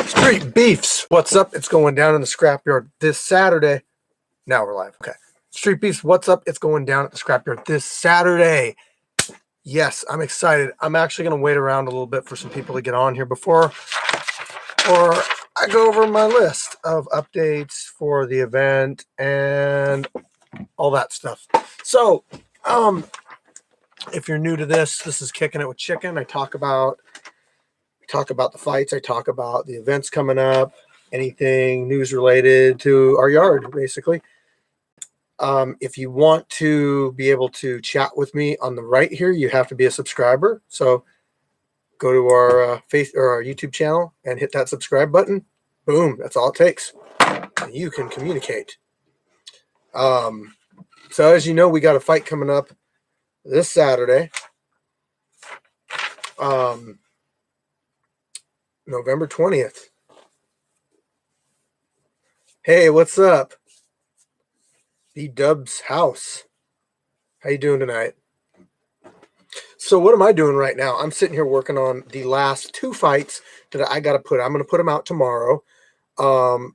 Street Beefs, what's up? It's going down in the Scrapyard this Saturday. Now we're live. Okay. Street Beefs, what's up? It's going down at the Scrapyard this Saturday. Yes, I'm excited. I'm actually going to wait around a little bit for some people to get on here before I go over my list of updates for the event and all that stuff. So, if you're new to this is Kicking It with Chicken. I talk about the fights. I talk about the events coming up, anything news related to our yard, basically. If you want to be able to chat with me on the right here, you have to be a subscriber. So go to our our YouTube channel and hit that subscribe button. Boom, that's all it takes. You can communicate. So as you know, we got a fight coming up this Saturday. November 20th. Hey, what's up? B-Dub's house. How you doing tonight? So what am I doing right now? I'm sitting here working on the last two fights that I got to put. I'm going to put them out tomorrow. Shout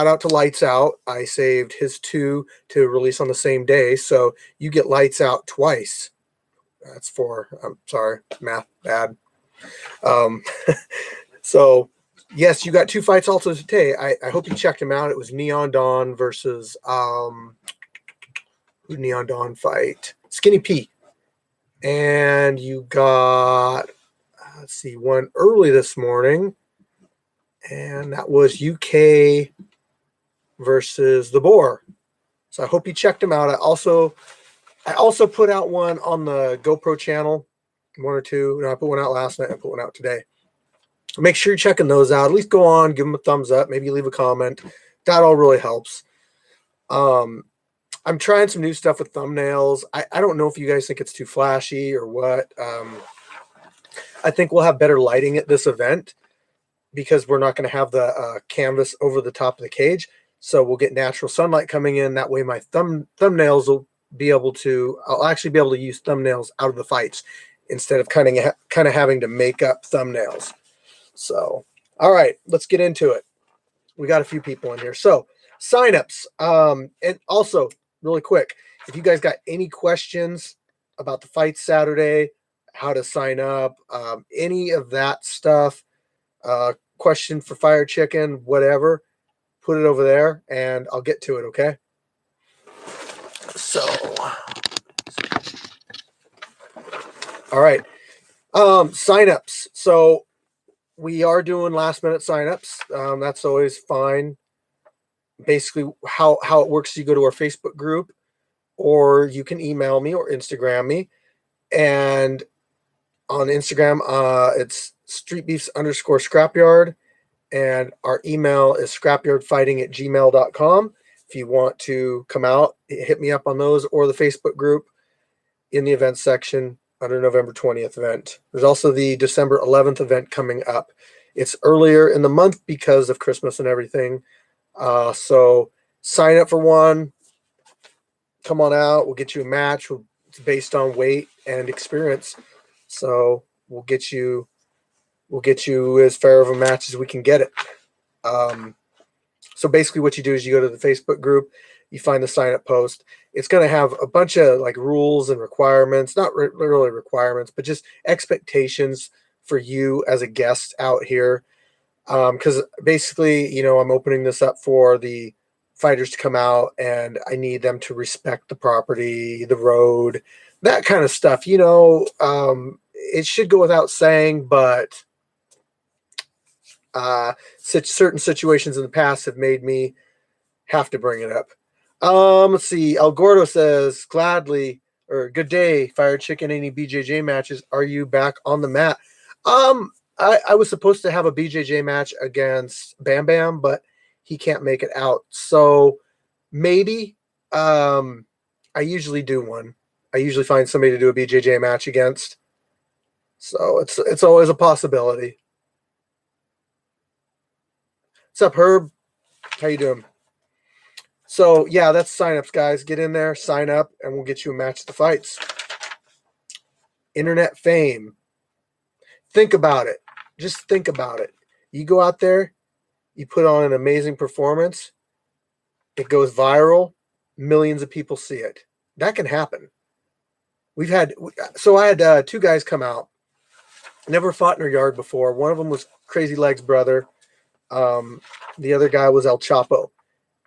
out to Lights Out. I saved his two to release on the same day. So you get Lights Out twice. That's four. I'm sorry. Math bad. So yes, you got two fights also today. I hope you checked them out. It was Neon Dawn versus who Neon Dawn fight? Skinny Pete. And you got let's see, one early this morning, and that was UK versus the Boar. So I hope you checked them out. I also put out one on the GoPro channel, one or two. No, I put one out last night. I put one out today. Make sure you're checking those out. At least go on, give them a thumbs up, maybe leave a comment. That all really helps. I'm trying some new stuff with thumbnails. I don't know if you guys think it's too flashy or what. I think we'll have better lighting at this event because we're not going to have the canvas over the top of the cage. So we'll get natural sunlight coming in. That way my thumbnails will be able to, I'll actually be able to use thumbnails out of the fights instead of kind of having to make up thumbnails. So, all right, let's get into it. We got a few people in here. So, signups. And also, really quick, if you guys got any questions about the fight Saturday, how to sign up, any of that stuff, question for Firechicken, whatever, put it over there and I'll get to it, okay? So, all right. Signups. So, we are doing last minute signups. That's always fine. Basically, how it works, you go to our Facebook group, or you can email me or Instagram me. And on Instagram, it's streetbeefs_scrapyard. And our email is scrapyardfighting@gmail.com. If you want to come out, hit me up on those or the Facebook group in the event section under November 20th event. There's also the December 11th event coming up. It's earlier in the month because of Christmas and everything. So sign up for one. Come on out. We'll get you a match. It's based on weight and experience. So we'll get you as fair of a match as we can get it. So basically what you do is you go to the Facebook group, you find the sign up post. It's going to have a bunch of like rules and requirements, not really requirements, but just expectations for you as a guest out here. Because basically, I'm opening this up for the fighters to come out and I need them to respect the property, the road, that kind of stuff. It should go without saying, but certain situations in the past have made me have to bring it up. Let's see. El Gordo says, gladly, or good day, Firechicken, any BJJ matches? Are you back on the mat? I was supposed to have a BJJ match against Bam Bam, but he can't make it out. So maybe, I usually do one. I usually find somebody to do a BJJ match against. So it's always a possibility. What's up, Herb? How you doing? So, yeah, that's signups, guys. Get in there, sign up, and we'll get you a match at the fights. Internet fame. Think about it. Just think about it. You go out there, you put on an amazing performance, it goes viral, millions of people see it. That can happen. I had 2 guys come out, never fought in our yard before. One of them was Crazy Legs' brother. The other guy was El Chapo.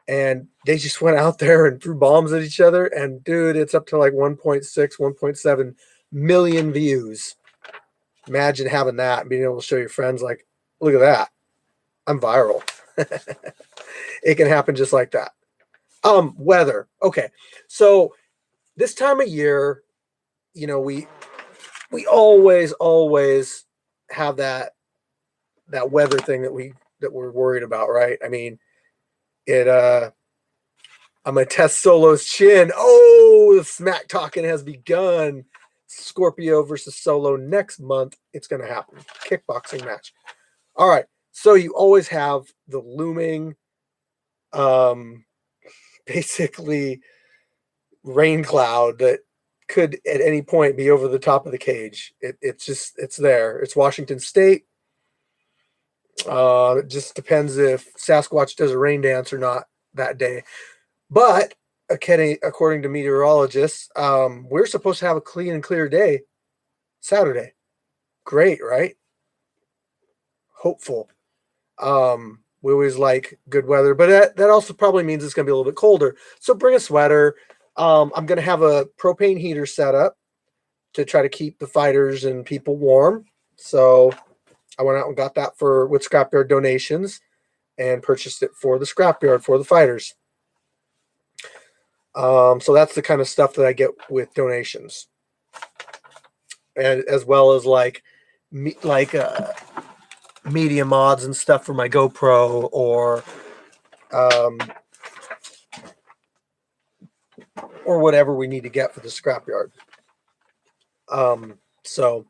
And they just went out there and threw bombs at each other. And dude, it's up to like 1.6, 1.7 million views. Imagine having that and being able to show your friends, like, look at that. I'm viral. It can happen just like that. Weather. Okay. So this time of year, you know, we always have that weather thing that we're worried about, right? I mean, I'm gonna test Solo's chin. Oh, the smack talking has begun. Scorpio versus Solo next month. It's gonna happen. Kickboxing match. All right. So you always have the looming, basically rain cloud that could at any point be over the top of the cage. It's there. It's Washington State. It just depends if Sasquatch does a rain dance or not that day. But according to meteorologists, we're supposed to have a clean and clear day Saturday. Great, right? Hopeful. We always like good weather, but that also probably means it's going to be a little bit colder. So bring a sweater. I'm going to have a propane heater set up to try to keep the fighters and people warm. So I went out and got that with Scrapyard donations and purchased it for the Scrapyard for the fighters. So that's the kind of stuff that I get with donations, and as well as like media mods and stuff for my GoPro, or whatever we need to get for the Scrapyard. So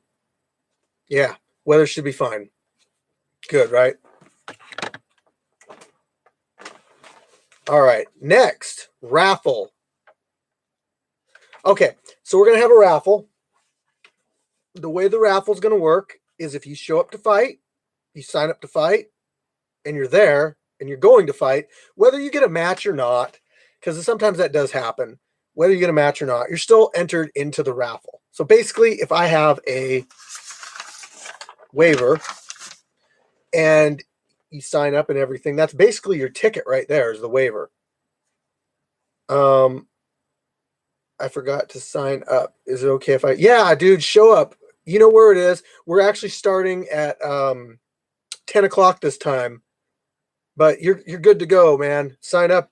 yeah, weather should be fine. Good, right? All right, next, raffle. Okay, so we're going to have a raffle. The way the raffle is going to work is if you show up to fight, you sign up to fight, and you're there, and you're going to fight, whether you get a match or not, because sometimes that does happen, whether you get a match or not, you're still entered into the raffle. So basically, if I have a waiver and you sign up and everything, that's basically your ticket right there is the waiver. I forgot to sign up. Is it okay if yeah, dude, show up. You know where it is. We're actually starting at 10 o'clock this time, but you're good to go, man. Sign up.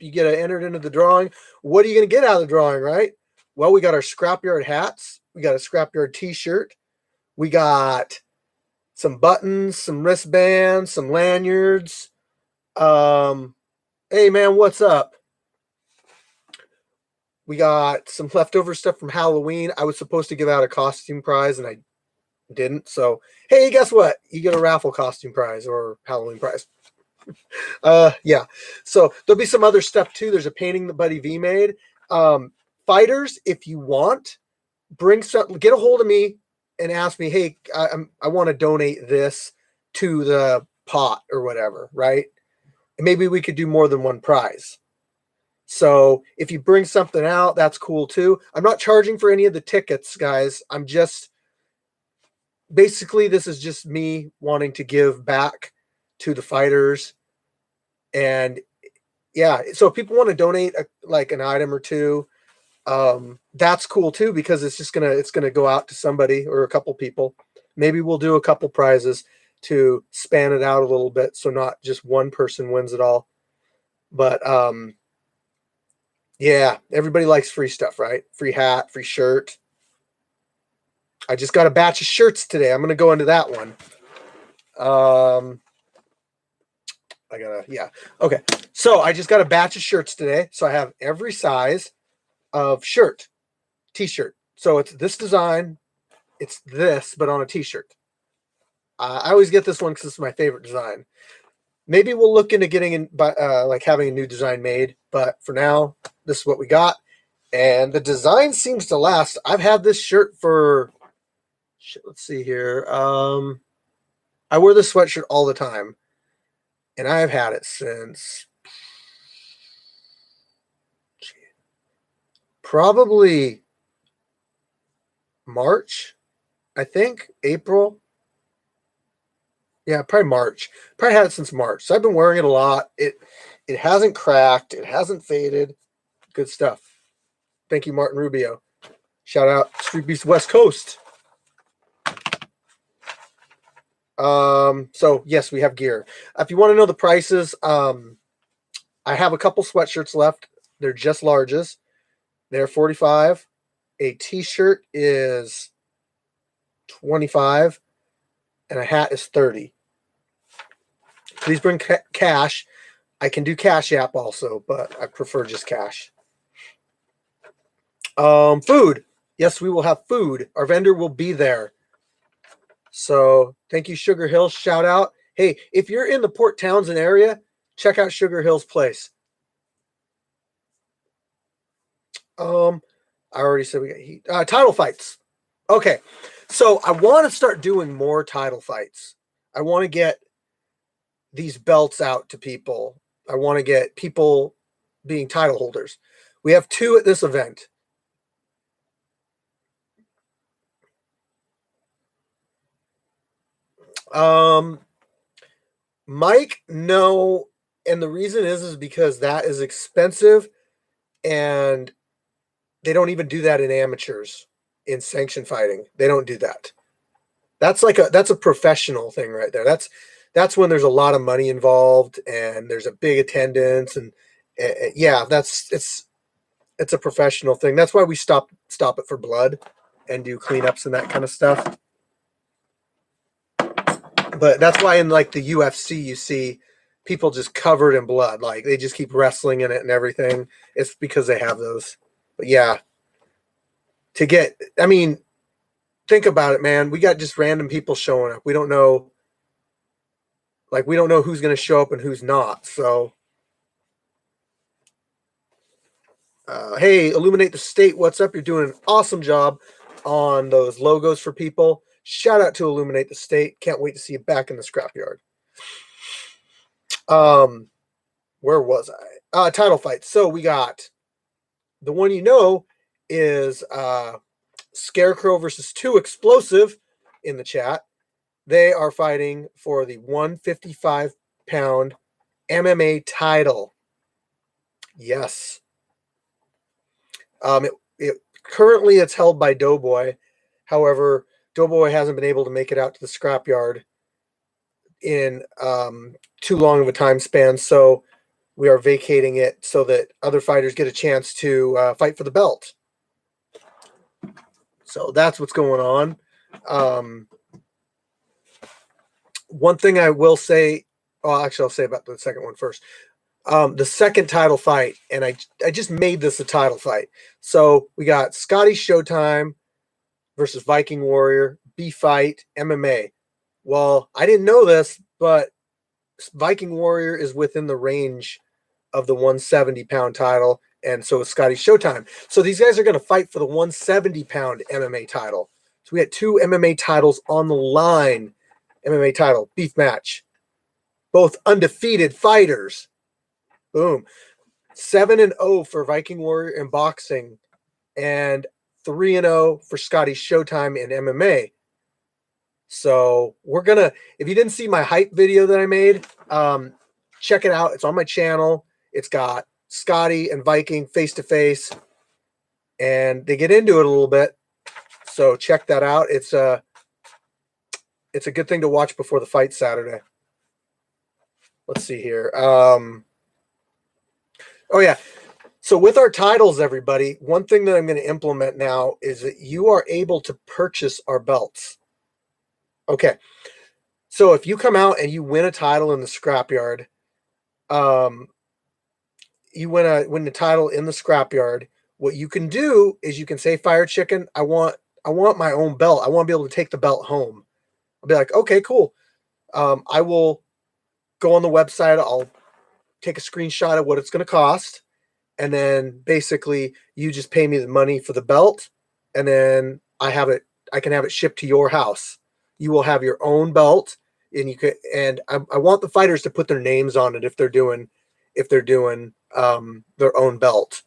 You get entered into the drawing. What are you going to get out of the drawing, right? Well, we got our Scrapyard hats. We got a Scrapyard t-shirt. We got some buttons, some wristbands, some lanyards. Hey, man, what's up? We got some leftover stuff from Halloween. I was supposed to give out a costume prize, and I didn't. So, hey, guess what? You get a raffle costume prize or Halloween prize. Yeah. So there'll be some other stuff too. There's a painting that Buddy V made. Fighters, if you want, bring something. Get a hold of me and ask me, hey, I want to donate this to the pot or whatever, right? And maybe we could do more than one prize. So if you bring something out, that's cool too. I'm not charging for any of the tickets, guys. I'm just basically, this is just me wanting to give back to the fighters. And yeah, so if people want to donate like an item or two, that's cool too, because it's gonna go out to somebody or a couple people. Maybe we'll do a couple prizes to span it out a little bit, so not just one person wins it all. But yeah, everybody likes free stuff, right? Free hat, free shirt. I just got a batch of shirts today. I'm gonna go into that one. Okay. So I just got a batch of shirts today. So I have every size of shirt, t-shirt. So it's this design. It's this, but on a t-shirt. I always get this one because it's my favorite design. Maybe we'll look into getting like having a new design made. But for now, this is what we got. And the design seems to last. I've had this shirt for, let's see here. I wear this sweatshirt all the time, and I've had it since probably March, I think, April. Yeah, probably March. Probably had it since March. So I've been wearing it a lot. It hasn't cracked. It hasn't faded. Good stuff. Thank you, Martin Rubio. Shout out Streetbeefs West Coast. So yes, we have gear. If you want to know the prices, I have a couple sweatshirts left. They're just larges. They're $45. A t-shirt is $25, and a hat is $30. Please bring cash. I can do Cash App also, but I prefer just cash. Food. Yes, we will have food. Our vendor will be there. So thank you, Sugar Hills. Shout out. Hey, if you're in the Port Townsend area, check out Sugar Hills Place. I already said we got heat. Title fights. Okay, so I want to start doing more title fights. I want to get these belts out to people. I want to get people being title holders. We have 2 at this event. Mike, no, and the reason is because that is expensive, and they don't even do that in amateurs. In sanction fighting, they don't do that. That's a professional thing right there. That's when there's a lot of money involved and there's a big attendance, and yeah, it's a professional thing. That's why we stop it for blood and do cleanups and that kind of stuff. But that's why in like the UFC you see people just covered in blood, like they just keep wrestling in it and everything. It's because they have those. But yeah, I mean, think about it, man. We got just random people showing up. We don't know who's going to show up and who's not. So, hey, Illuminate the State, what's up? You're doing an awesome job on those logos for people. Shout out to Illuminate the State. Can't wait to see you back in the scrapyard. Where was I? Title fight. So we got the one is Scarecrow versus 2 Explosive in the chat. They are fighting for the 155-pound MMA title. Yes. Currently it's held by Doughboy. However, Doughboy hasn't been able to make it out to the scrapyard in too long of a time span, so we are vacating it so that other fighters get a chance to fight for the belt. So that's what's going on. One thing I will say, actually I'll say about the second one first. The second title fight, and I just made this a title fight. So we got Scotty Showtime versus Viking Warrior, B Fight, MMA. Well, I didn't know this, but Viking Warrior is within the range of the 170-pound title, and so is Scotty Showtime. So these guys are going to fight for the 170-pound MMA title. So we had 2 MMA titles on the line. MMA title, beef match. Both undefeated fighters. Boom. 7-0 for Viking Warrior in boxing, and 3-0 for Scotty Showtime in MMA. So we're gonna, if you didn't see my hype video that I made, check it out. It's on my channel. It's got Scotty and Viking face to face, and they get into it a little bit. So check that out. It's a good thing to watch before the fight Saturday. Let's see here. Oh yeah. So with our titles, everybody, one thing that I'm going to implement now is that you are able to purchase our belts. Okay. So if you come out and you win a title in the scrapyard, you win the title in the scrapyard, what you can do is you can say, Firechicken, I want my own belt. I want to be able to take the belt home. I'll be like, okay, cool. I will go on the website. I'll take a screenshot of what it's going to cost. And then basically you just pay me the money for the belt. And then I can have it shipped to your house. You will have your own belt. and you could, and I want the fighters to put their names on it if they're doing their own belt.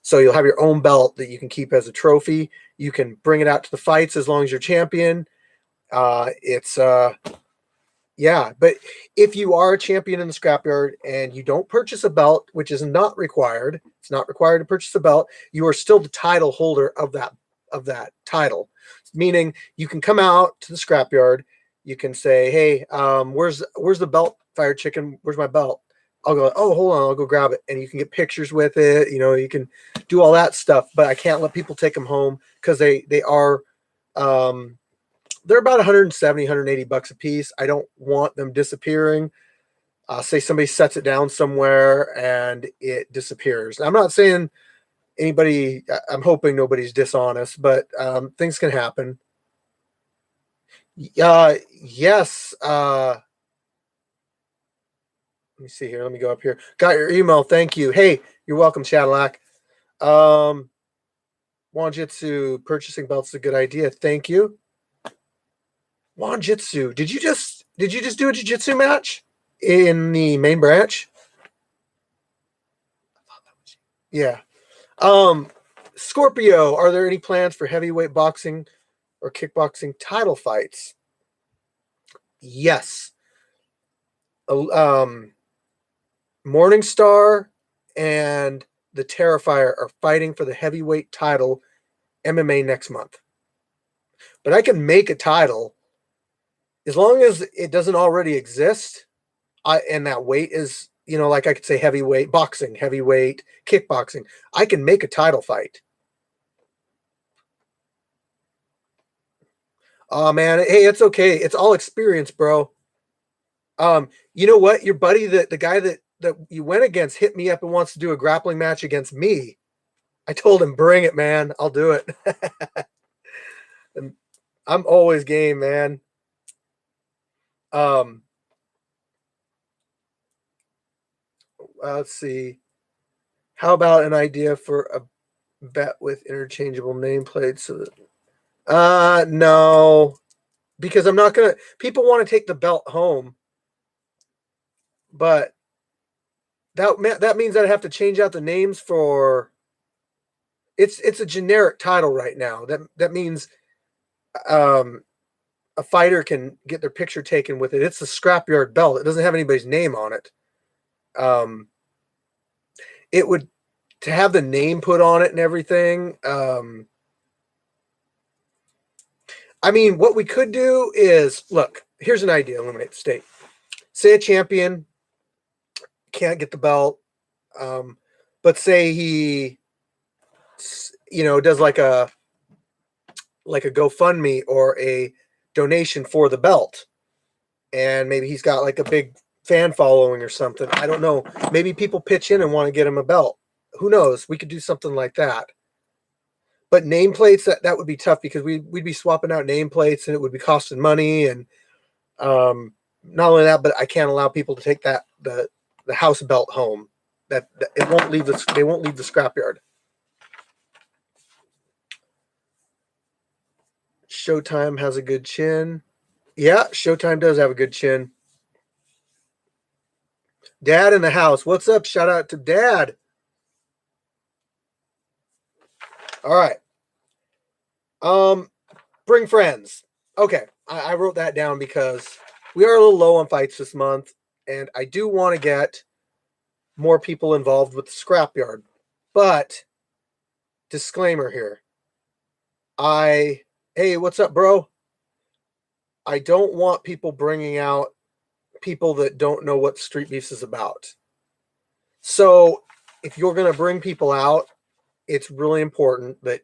So you'll have your own belt that you can keep as a trophy. You can bring it out to the fights as long as you're champion. Yeah, but if you are a champion in the scrapyard and you don't purchase a belt, which is not required, it's not required to purchase a belt, you are still the title holder of that title. Meaning you can come out to the scrapyard, you can say, "Hey, where's the belt, Firechicken? Where's my belt?" I'll go, "Oh, hold on, I'll go grab it." And you can get pictures with it, you can do all that stuff, but I can't let people take them home because they are they're about 170, 180 bucks a piece. I don't want them disappearing. Say somebody sets it down somewhere and it disappears. I'm not saying I'm hoping nobody's dishonest, but things can happen. Yes. Let me see here. Let me go up here. Got your email. Thank you. Hey, you're welcome, Cadillac. Wanjitsu, purchasing belts is a good idea. Thank you. Wanjitsu, did you just do a jiu-jitsu match in the main branch? Yeah. Scorpio, are there any plans for heavyweight boxing or kickboxing title fights? Yes. Morningstar and the Terrifier are fighting for the heavyweight title MMA next month. But I can make a title as long as it doesn't already exist, and that weight is, like I could say heavyweight boxing, heavyweight kickboxing. I can make a title fight. Oh man, hey, it's okay. It's all experience, bro. You know what? Your buddy, the guy that you went against, hit me up and wants to do a grappling match against me. I told him, bring it, man. I'll do it. And I'm always game, man. Let's see. How about an idea for a bet with interchangeable nameplates? So that, no, because I'm not gonna. People want to take the belt home, but that means I have to change out the names for. It's a generic title right now. That means a fighter can get their picture taken with it. It's a scrapyard belt. It doesn't have anybody's name on it. It would, to have the name put on it and everything. I mean, what we could do is, look, here's an idea. Eliminate the state. Say a champion can't get the belt, but say he, does like a GoFundMe or a donation for the belt, and maybe he's got like a big fan following or something. I don't know. Maybe people pitch in and want to get him a belt. Who knows? We could do something like that. But nameplates, that would be tough because we'd be swapping out nameplates and it would be costing money. And not only that, but I can't allow people to take the house belt home. That it won't leave they won't leave the scrapyard. Showtime has a good chin. Yeah, Showtime does have a good chin. Dad in the house. What's up? Shout out to Dad. All right. Bring friends. Okay, I wrote that down because we are a little low on fights this month, and I do want to get more people involved with the scrapyard. But disclaimer here. Hey, what's up, bro? I don't want people bringing out people that don't know what Street Beefs is about. So if you're going to bring people out, it's really important that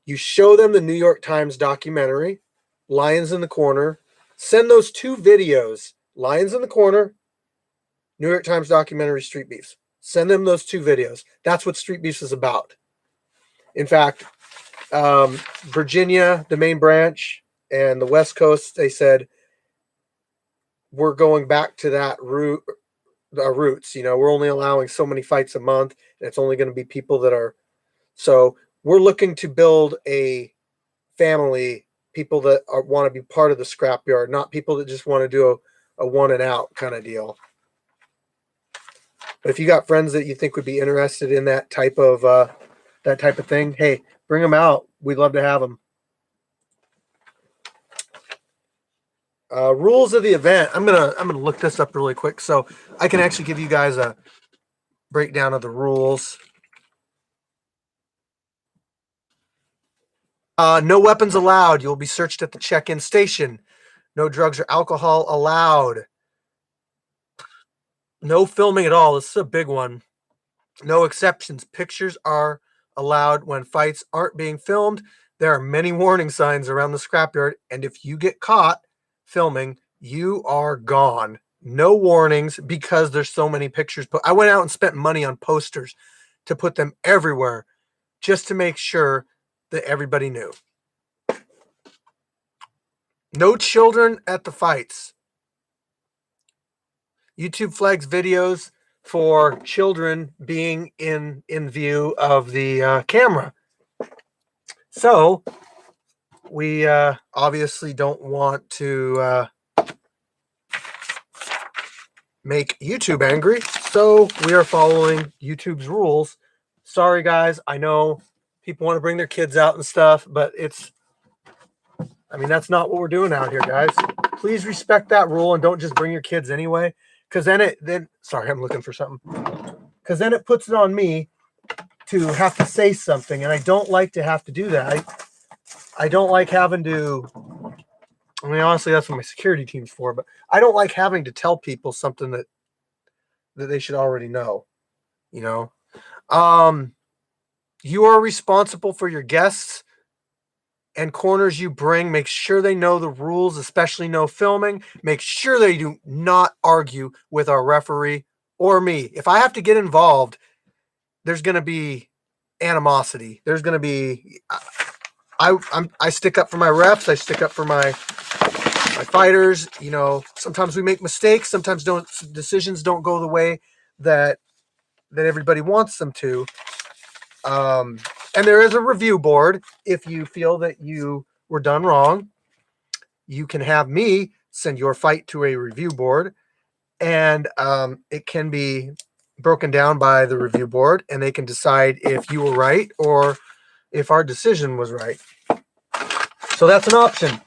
you show them the New York Times documentary, Lions in the Corner. Send those 2 videos, Lions in the Corner, New York Times documentary, Street Beefs. Send them those 2 videos. That's what Street Beefs is about. In fact, Virginia, the main branch, and the West Coast, they said, we're going back to that roots. We're only allowing so many fights a month, and it's only going to be people that are. So we're looking to build a family people that want to be part of the scrapyard, not people that just want to do a one and out kind of deal. But if you got friends that you think would be interested in that type of thing, hey, bring them out. We'd love to have them. Rules of the event. I'm gonna look this up really quick so I can actually give you guys a breakdown of the rules. No weapons allowed. You'll be searched at the check-in station. No drugs or alcohol allowed. No filming at all. This is a big one. No exceptions. Pictures are allowed when fights aren't being filmed. There are many warning signs around the scrapyard, and if you get caught filming, you are gone. No warnings because there's so many pictures. But I went out and spent money on posters to put them everywhere just to make sure that everybody knew. No children at the fights. YouTube flags videos for children being in view of the camera. So we obviously don't want to make YouTube angry. So we are following YouTube's rules. Sorry, guys. I know people want to bring their kids out and stuff, but that's not what we're doing out here, guys. Please respect that rule and don't just bring your kids anyway. Because sorry, I'm looking for something. Because then it puts it on me to have to say something, and I don't like to have to do that. I don't like having to. Honestly, that's what my security team's for. But I don't like having to tell people something that they should already know. You are responsible for your guests and corners you bring. Make sure they know the rules, especially no filming. Make sure they do not argue with our referee or me. If I have to get involved, there's going to be animosity. There's going to be. I stick up for my refs. I stick up for my fighters. Sometimes we make mistakes. Sometimes decisions don't go the way that everybody wants them to. And there is a review board. If you feel that you were done wrong, you can have me send your fight to a review board, and it can be broken down by the review board, and they can decide if you were right or if our decision was right. So that's an option.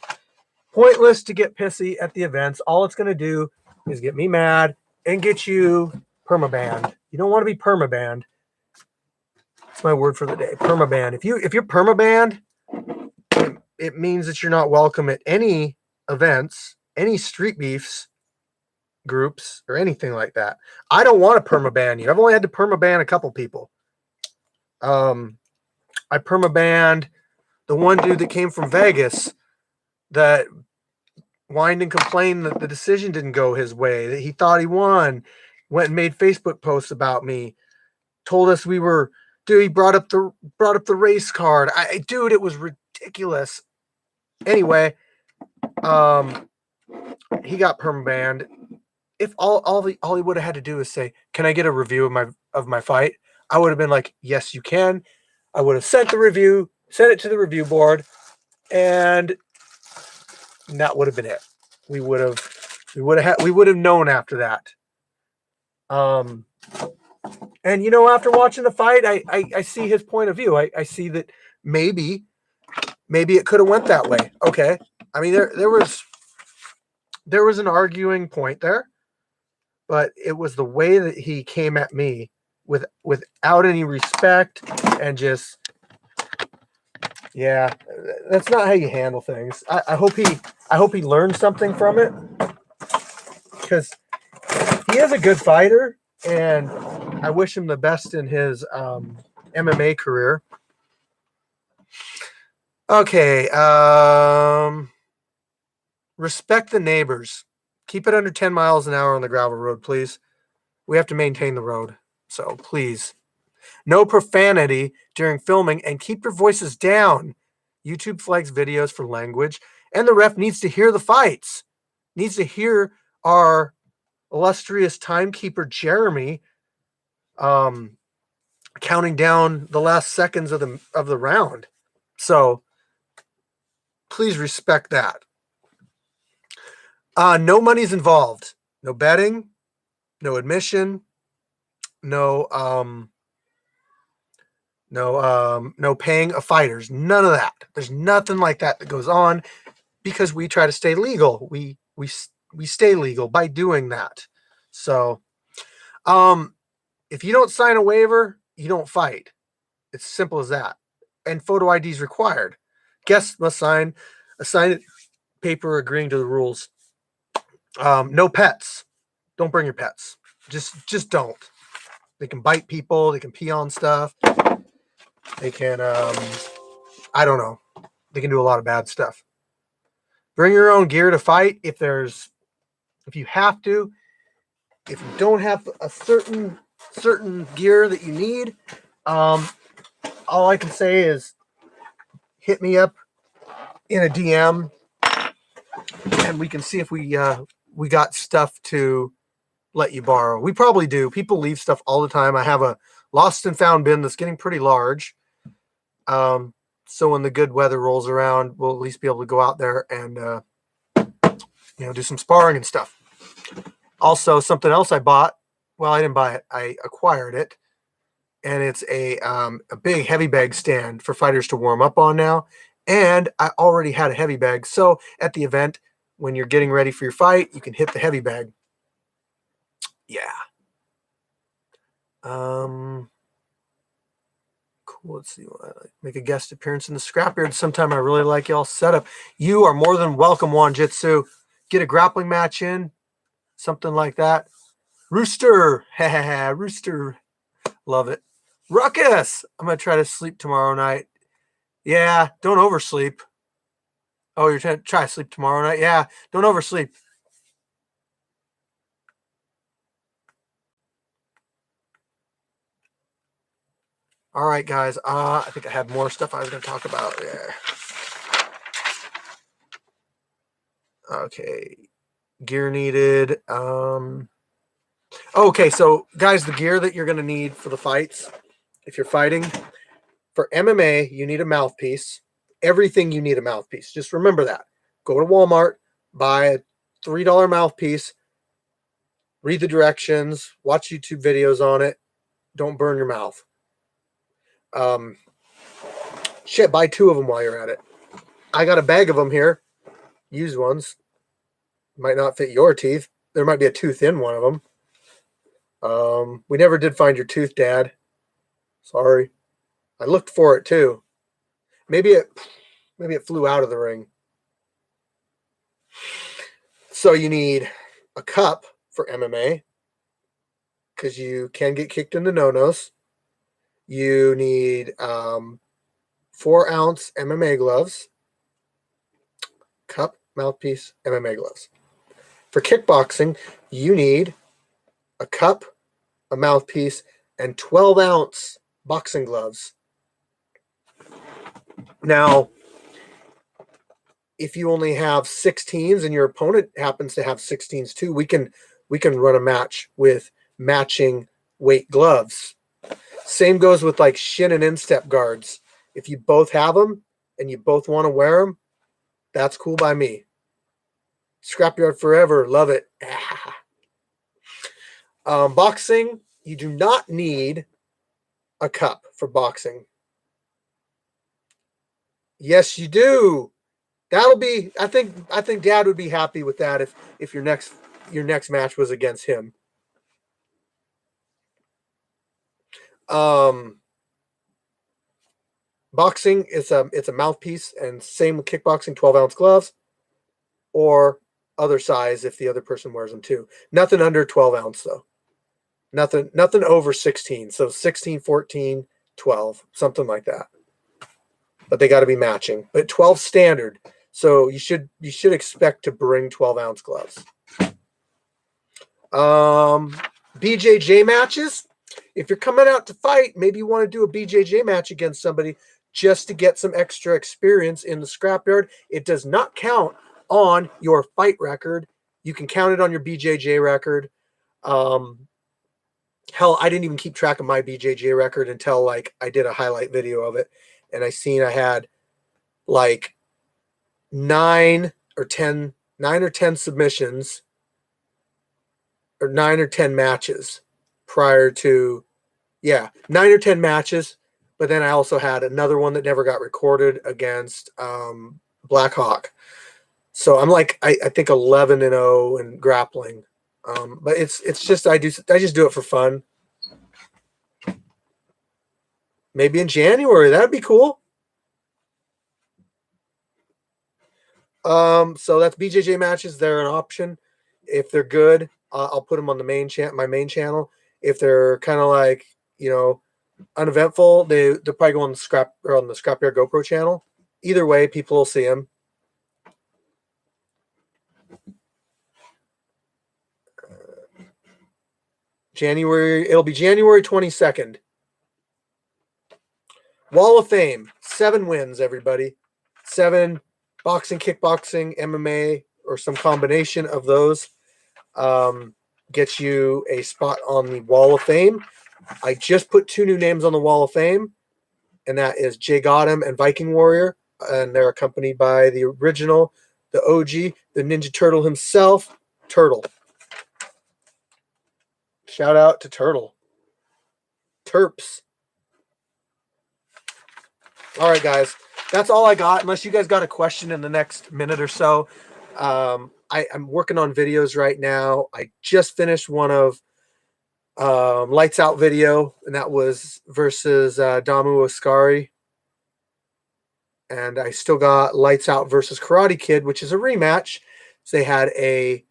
Pointless to get pissy at the events. All it's going to do is get me mad and get you permabanned. You don't want to be permabanned. That's my word for the day. Permabanned. If you're permabanned, it means that you're not welcome at any events, any street beefs groups, or anything like that. I don't want to permaban you. I've only had to permaban a couple people. I permabanned the one dude that came from Vegas that whined and complained that the decision didn't go his way, that he thought he won, went and made Facebook posts about me, told us we were. Dude, he brought up the race card. Dude, it was ridiculous. Anyway, he got permabanned. If all he would have had to do is say, "Can I get a review of my fight?" I would have been like, "Yes, you can." I would have sent it to the review board, and that would have been it. We would have known after that. And after watching the fight, I see his point of view. I see that maybe it could have went that way. Okay. There was an arguing point there, but it was the way that he came at me without any respect and just, yeah, that's not how you handle things. I hope he learned something from it, because he is a good fighter, and I wish him the best in his MMA career. Okay. Respect the neighbors. Keep it under 10 miles an hour on the gravel road, please. We have to maintain the road, so please. No profanity during filming, and keep your voices down. YouTube flags videos for language, and the ref needs to hear the fights. Needs to hear our illustrious timekeeper, Jeremy, counting down the last seconds of the round. So please respect that. No money's involved. No betting, no admission, no no paying of fighters. None of that. There's nothing like that that goes on because we try to stay legal. We stay legal by doing that. So, if you don't sign a waiver, you don't fight. It's simple as that. And photo ID is required. Guests must sign a signed paper agreeing to the rules. No pets. Don't bring your pets. Just don't. They can bite people. They can pee on stuff. They can, I don't know. They can do a lot of bad stuff. Bring your own gear to fight if you have to. If you don't have a certain gear that you need, all I can say is hit me up in a DM, and we can see if we got stuff to let you borrow. We probably do. People leave stuff all the time. I have a lost and found bin that's getting pretty large. So when the good weather rolls around, we'll at least be able to go out there and do some sparring and stuff. Also, something else I bought. Well, I didn't buy it. I acquired it, and it's a big heavy bag stand for fighters to warm up on now. And I already had a heavy bag, so at the event, when you're getting ready for your fight, you can hit the heavy bag. Yeah. Cool. Let's see. Make a guest appearance in the Scrapyard sometime. I really like y'all's setup. You are more than welcome, Wanjitsu. Get a grappling match in, something like that. Rooster. Rooster. Love it. Ruckus. I'm going to try to sleep tomorrow night. Yeah, don't oversleep. Oh, you're trying to try to sleep tomorrow night? Yeah, don't oversleep. All right, guys. I think I had more stuff I was going to talk about. Yeah. Okay. Gear needed. Okay, so guys, the gear that you're going to need for the fights, if you're fighting for MMA, you need a mouthpiece. Everything you need a mouthpiece. Just remember that. Go to Walmart, buy a $3 mouthpiece, read the directions, watch YouTube videos on it. Don't burn your mouth. Buy 2 of them while you're at it. I got a bag of them here, used ones. Might not fit your teeth. There might be a tooth in one of them. We never did find your tooth, Dad. Sorry. I looked for it too. Maybe it flew out of the ring. So you need a cup for MMA because you can get kicked in the no-nos. You need 4-ounce MMA gloves. Cup, mouthpiece, MMA gloves. For kickboxing, you need a cup, a mouthpiece, and 12-ounce boxing gloves. Now, if you only have 16s and your opponent happens to have 16s too, we can run a match with matching weight gloves. Same goes with like shin and instep guards. If you both have them and you both want to wear them, that's cool by me. Scrapyard forever. Love it. Boxing, you do not need a cup for boxing. Yes, you do. That'll be. I think Dad would be happy with that if your next match was against him. Boxing it's a mouthpiece, and same with kickboxing, 12-ounce gloves, or other size if the other person wears them too. Nothing under 12-ounce though. Nothing over 16. So 16, 14, 12, something like that. But they got to be matching. But 12 standard. So you should expect to bring 12-ounce gloves. BJJ matches. If you're coming out to fight, maybe you want to do a BJJ match against somebody just to get some extra experience in the scrapyard. It does not count on your fight record. You can count it on your BJJ record. Hell, I didn't even keep track of my BJJ record until like I did a highlight video of it, and I had like 9 or 10 submissions or 9 or 10 matches prior to, 9 or 10 matches. But then I also had another one that never got recorded against Black Hawk. So I'm like, I think 11-0 in grappling. But it's just I just do it for fun. Maybe in January, that'd be cool. So that's BJJ matches. They're an option. If they're good, I'll put them on the my main channel. If they're kind of like, uneventful, they'll probably go on the Scrapyard GoPro channel. Either way, people will see them. It'll be January 22nd. Wall of Fame, 7 wins, everybody. 7 boxing, kickboxing, MMA, or some combination of those gets you a spot on the Wall of Fame. I just put 2 new names on the Wall of Fame, and that is Jay Gotham and Viking Warrior, and they're accompanied by the original, the OG, the Ninja Turtle himself, Turtle. Shout out to Turtle. Terps. All right, guys. That's all I got, unless you guys got a question in the next minute or so. I'm working on videos right now. I just finished one of Lights Out video, and that was versus Damu Ascari. And I still got Lights Out versus Karate Kid, which is a rematch. So they had a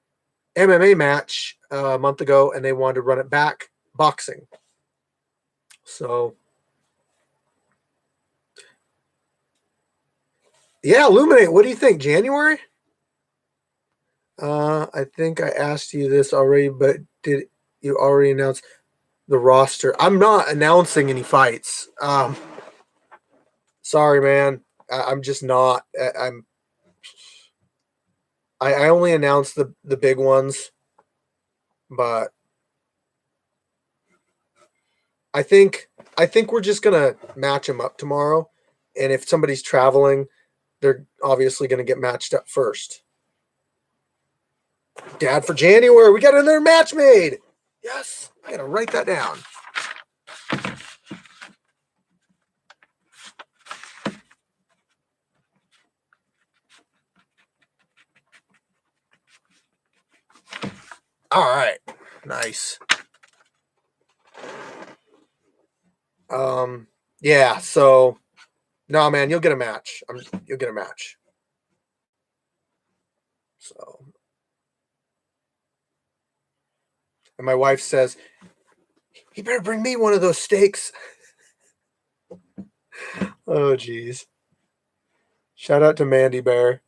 MMA match a month ago, and they wanted to run it back boxing. So, yeah, Illuminate. What do you think? January? I think I asked you this already, but did you already announce the roster? I'm not announcing any fights. Sorry, man. I'm just not. I only announced the big ones, but I think we're just gonna match them up tomorrow, and if somebody's traveling, they're obviously gonna get matched up first. Dad, for January, we got another match made. Yes, I gotta write that down. All right, nice. Yeah. So, no, man, you'll get a match. You'll get a match. So, and my wife says, "You better bring me one of those steaks." Oh, geez. Shout out to Mandy Bear.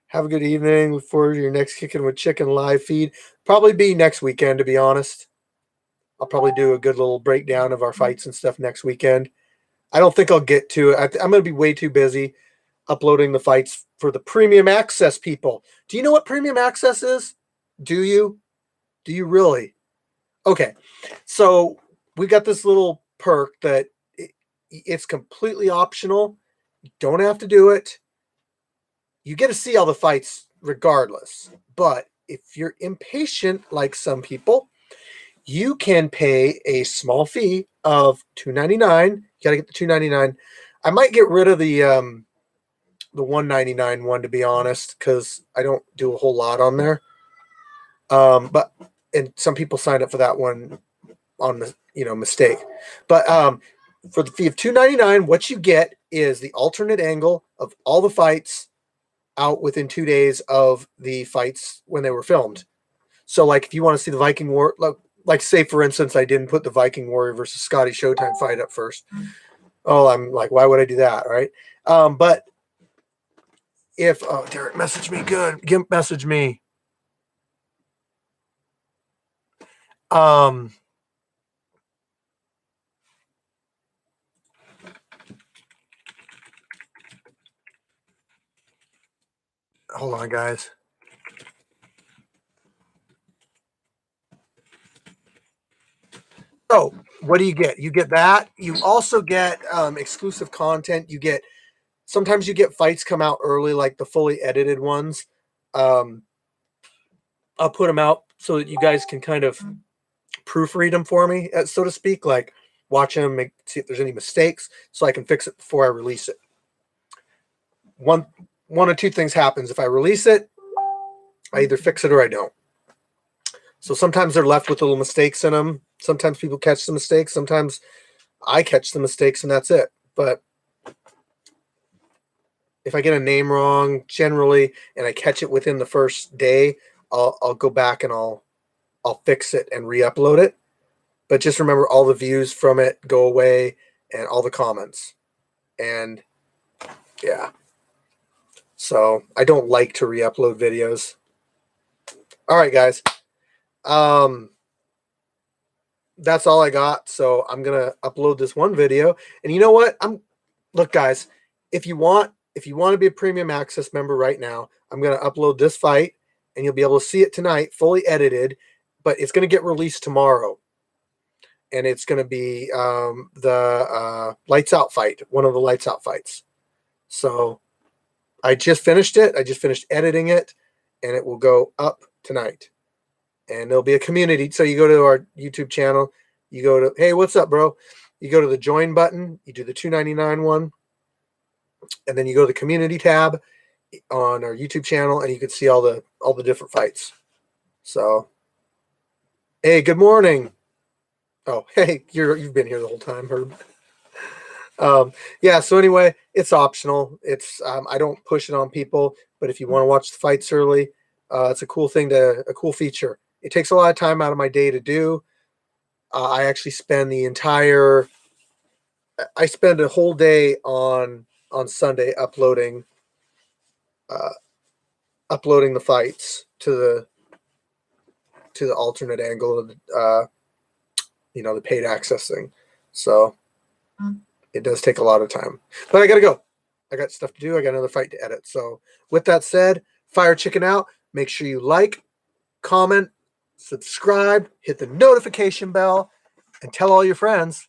Have a good evening. Look forward to your next Kickin with Chicken live feed. Probably be next weekend, to be honest. I'll probably do a good little breakdown of our fights and stuff next weekend. I don't think I'll get to it. I'm going to be way too busy uploading the fights for the premium access people. Do you know what premium access is? Do you? Do you really? Okay. So we got this little perk that it's completely optional. You don't have to do it. You get to see all the fights regardless. But if you're impatient, like some people, you can pay a small fee of $2.99. You got to get the $2.99. I might get rid of the $1.99 one, to be honest, because I don't do a whole lot on there. But some people signed up for that one on mistake. But for the fee of $2.99, what you get is the alternate angle of all the fights out within 2 days of the fights when they were filmed. So, like, if you want to see the Viking War, like say for instance, I didn't put the Viking Warrior versus Scotty Showtime fight up first. Oh, I'm like, why would I do that, right? But if Derek messaged me, good, Gimp messaged me. Hold on, guys. So, what do you get? You get that. You also get exclusive content. You get sometimes you get fights come out early, like the fully edited ones. I'll put them out so that you guys can kind of proofread them for me, so to speak, like watch them, see if there's any mistakes so I can fix it before I release it. One or two things happens. If I release it, I either fix it or I don't. So sometimes they're left with little mistakes in them. Sometimes people catch the mistakes. Sometimes I catch the mistakes and that's it. But if I get a name wrong generally and I catch it within the first day, I'll go back and I'll fix it and re-upload it. But just remember, all the views from it go away and all the comments. And yeah. So I don't like to re-upload videos. All right, guys. That's all I got. So I'm going to upload this one video. And you know what? Look, guys, if you want to be a premium access member right now, I'm going to upload this fight and you'll be able to see it tonight, fully edited, but it's going to get released tomorrow. And it's going to be the Lights Out fight, one of the Lights Out fights. So I just finished it. I just finished editing it, and it will go up tonight. And there'll be a community. So you go to our YouTube channel. You go to, hey, what's up, bro? You go to the join button. You do the $2.99 one. And then you go to the community tab on our YouTube channel, and you can see all the different fights. So, hey, good morning. Oh, hey, you've been here the whole time, Herb. Yeah, so anyway, it's optional. It's I don't push it on people, but if you want to watch the fights early, it's a cool thing, a cool feature. It takes a lot of time out of my day to do. I actually spend a whole day on Sunday uploading the fights to the alternate angle of the paid access thing. So it does take a lot of time, but I got to go. I got stuff to do. I got another fight to edit. So with that said, Firechicken out. Make sure you like, comment, subscribe, hit the notification bell, and tell all your friends.